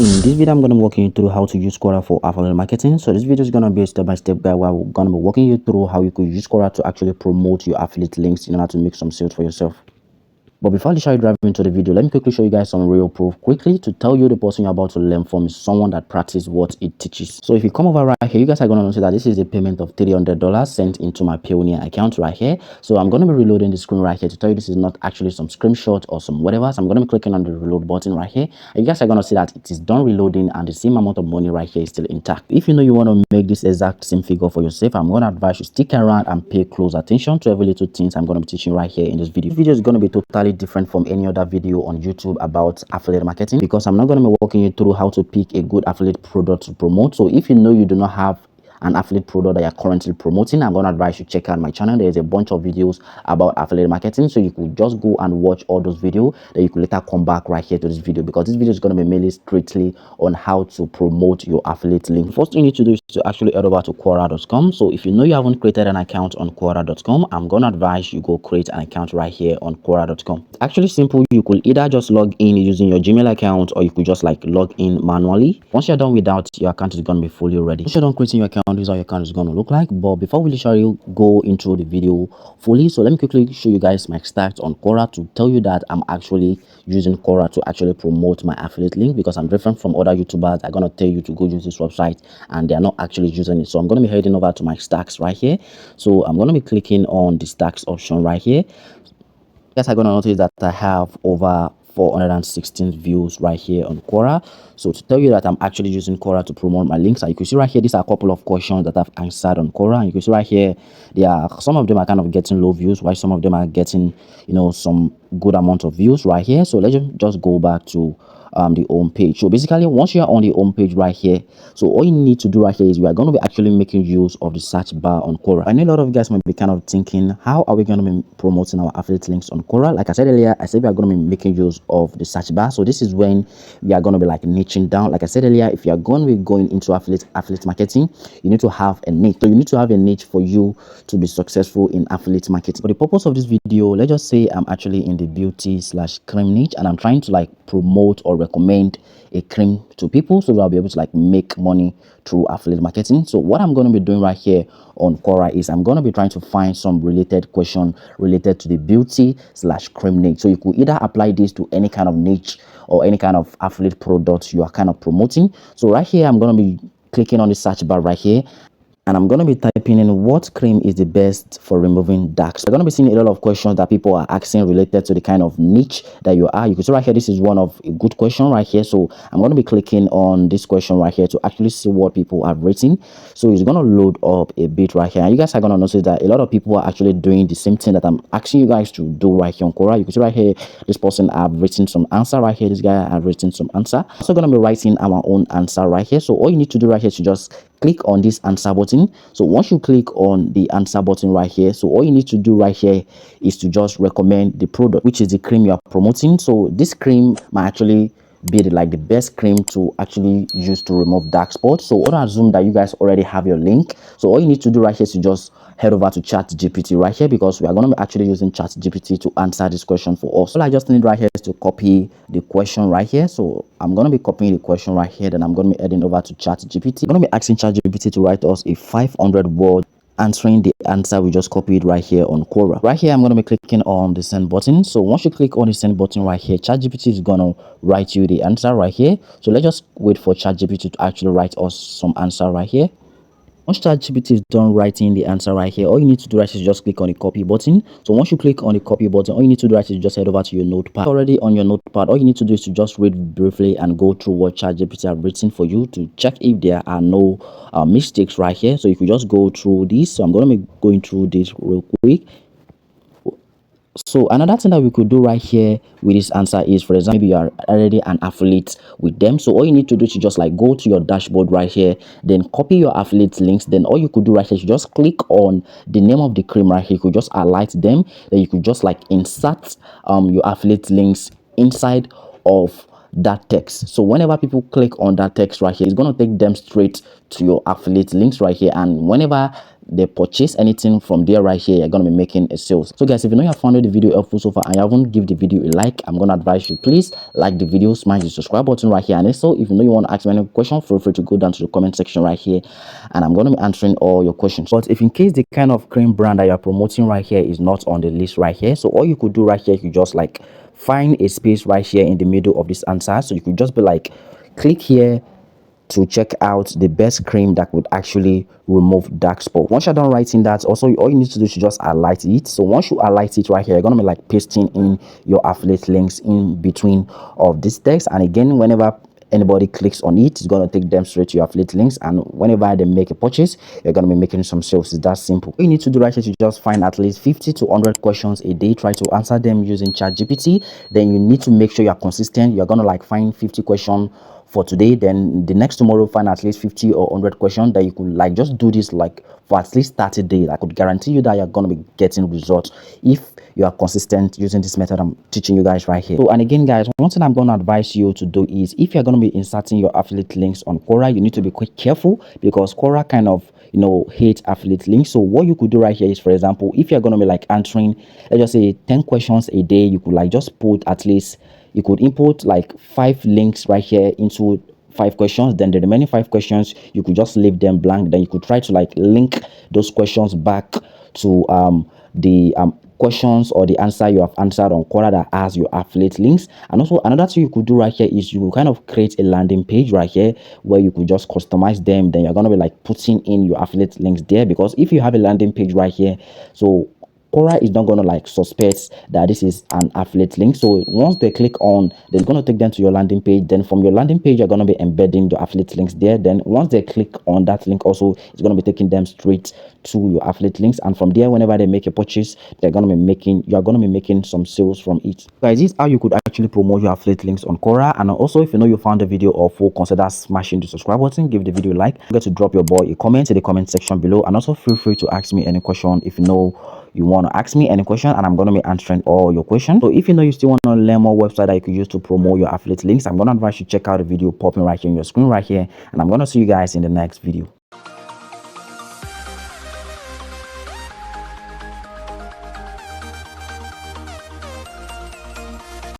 In this video, I'm going to be walking you through how to use Quora for affiliate marketing. So this video is going to be a step-by-step guide where we're going to be walking you through how you could use Quora to actually promote your affiliate links in order to make some sales for yourself. But before I shall dive into the video, let me quickly show you guys some real proof quickly to tell you the person you're about to learn from is someone that practices what it teaches. So if you come over right here, you guys are going to notice that this is a payment of $300 sent into my Payoneer account right here. So I'm going to be reloading the screen right here to tell you this is not actually some screenshot or some whatever. So I'm going to be clicking on the reload button right here. And you guys are going to see that it is done reloading and the same amount of money right here is still intact. If you know you want to make this exact same figure for yourself, I'm going to advise you stick around and pay close attention to every little things I'm going to be teaching right here in this video. This video is going to be totally different from any other video on YouTube about affiliate marketing because I'm not going to be walking you through how to pick a good affiliate product to promote. So if you know you do not have an affiliate product that you're currently promoting, I'm going to advise you check out my channel. There's a bunch of videos about affiliate marketing, so you could just go and watch all those videos. Then you could later come back right here to this video because this video is going to be mainly strictly on how to promote your affiliate link. First thing you need to do is to actually head over to quora.com. So if you know you haven't created an account on quora.com, I'm going to advise you go create an account right here on quora.com. Actually simple. You could either just log in using your Gmail account or you could just like log in manually. Once you're done with that, your account is going to be fully ready. Once you're done creating your account, this is how your account is going to look like. But before we literally go into the video fully, so let me quickly show you guys my stats on Quora to tell you that I'm actually using Quora to actually promote my affiliate link because I'm different from other YouTubers. I'm going to tell you to go use this website and they're not actually using it. So I'm going to be heading over to my stacks right here. So I'm going to be clicking on the stacks option right here. Guys are going to notice that I have over 416 views right here on Quora. So to tell you that I'm actually using Quora to promote my links, and you can see right here, these are a couple of questions that I've answered on Quora. And you can see right here, some of them are kind of getting low views, while some of them are getting, some good amount of views right here. So let's just go back to the home page. So basically, once you are on the home page right here, so all you need to do right here is we are going to be actually making use of the search bar on Quora. I know a lot of you guys might be kind of thinking, how are we going to be promoting our affiliate links on Quora? Like I said earlier, I said we are going to be making use of the search bar. So this is when we are going to be like niching down. Like I said earlier, if you are going to be going into affiliate marketing, you need to have a niche. So you need to have a niche for you to be successful in affiliate marketing. For the purpose of this video, let's just say I'm actually in the beauty/cream niche and I'm trying to like promote or recommend a cream to people so that I'll be able to like make money through affiliate marketing. So what I'm going to be doing right here on Quora is I'm going to be trying to find some related question related to the beauty/cream niche. So you could either apply this to any kind of niche or any kind of affiliate products you are kind of promoting. So right here, I'm going to be clicking on the search bar right here. And I'm going to be typing in what cream is the best for removing dark. So I'm going to be seeing a lot of questions that people are asking related to the kind of niche that you are. You can see right here, this is one of a good question right here. So I'm going to be clicking on this question right here to actually see what people have written. So it's going to load up a bit right here. And you guys are going to notice that a lot of people are actually doing the same thing that I'm asking you guys to do right here on Quora. You can see right here, this person have written some answer right here. This guy have written some answer. I'm also going to be writing our own answer right here. So all you need to do right here is to just click on this answer button. So once you click on the answer button right here, so all you need to do right here is to just recommend the product, which is the cream you are promoting. So this cream might actually be the best cream to actually use to remove dark spots. So I assume that you guys already have your link. So all you need to do right here is to just head over to ChatGPT right here because we are going to be actually using ChatGPT to answer this question for us. All I just need right here is to copy the question right here. So I'm going to be copying the question right here. Then I'm going to be heading over to ChatGPT. I'm going to be asking ChatGPT to write us a 500-word answering the answer we just copied right here on Quora. Right here, I'm going to be clicking on the send button. So once you click on the send button right here, ChatGPT is going to write you the answer right here. So let's just wait for ChatGPT to actually write us some answer right here. Once ChatGPT is done writing the answer right here, all you need to do right is just click on the copy button. So once you click on the copy button, all you need to do right is just head over to your notepad. Already on your notepad, all you need to do is to just read briefly and go through what ChatGPT have written for you to check if there are no mistakes right here. So you could just go through this. So I'm going to be going through this real quick. So another thing that we could do right here with this answer is, for example, maybe you are already an affiliate with them. So all you need to do is just like go to your dashboard right here, then copy your affiliate links. Then all you could do right here is just click on the name of the cream right here. You could just highlight them. Then you could just like insert your affiliate links inside of that text. So whenever people click on that text right here, it's going to take them straight to your affiliate links right here. And whenever they purchase anything from there right here, you're going to be making a sales. So guys, if you know you have found the video helpful so far and you haven't give the video a like, I'm going to advise you, please like the video, smash the subscribe button right here. And also, if you know you want to ask me any question, feel free to go down to the comment section right here, and I'm going to be answering all your questions. But if in case the kind of cream brand that you're promoting right here is not on the list right here, so all you could do right here, you just like find a space right here in the middle of this answer. So you could just be like, click here to check out the best cream that would actually remove dark spot. Once you're done writing that, also all you need to do is just highlight it. So once you highlight it right here, you're gonna be like pasting in your affiliate links in between of this text. And again, whenever anybody clicks on it, it's going to take them straight to your affiliate links, and whenever they make a purchase, you're going to be making some sales. It's that simple. What you need to do right here to just find at least 50 to 100 questions a day, try to answer them using ChatGPT. Then you need to make sure you're consistent. You're going to like find 50 questions for today, then the next tomorrow find at least 50 or 100 questions that you could like just do this like for at least 30 days. I could guarantee you that you're going to be getting results if you are consistent using this method I'm teaching you guys right here. So, and again guys, one thing I'm going to advise you to do is, if you're going to be inserting your affiliate links on Quora, you need to be quite careful, because Quora kind of hate affiliate links. So what you could do right here is, for example, if you're going to be like answering, let's just say 10 questions a day, you could like just put at least, you could input like 5 links right here into 5 questions. Then the remaining 5 questions you could just leave them blank. Then you could try to like link those questions back to the questions or the answer you have answered on Quora that has your affiliate links. And also another thing you could do right here is you will kind of create a landing page right here where you could just customize them. Then you're going to be like putting in your affiliate links there, because if you have a landing page right here, so Quora is not going to like suspect that this is an affiliate link. So once they click on, they're going to take them to your landing page. Then from your landing page, you're going to be embedding the affiliate links there. Then once they click on that link, also it's going to be taking them straight to your affiliate links. And from there, whenever they make a purchase, you're going to be making some sales from it. Guys, this is how you could actually promote your affiliate links on Quora. And also, if you know you found the video helpful, consider smashing the subscribe button, give the video a like. Don't forget to drop your boy a comment in the comment section below, and also feel free to ask me any question if you know you want to ask me any question, and I'm going to be answering all your questions. So if you know you still want to learn more website that you could use to promote your affiliate links, I'm going to advise you check out the video popping right here on your screen right here, and I'm going to see you guys in the next video.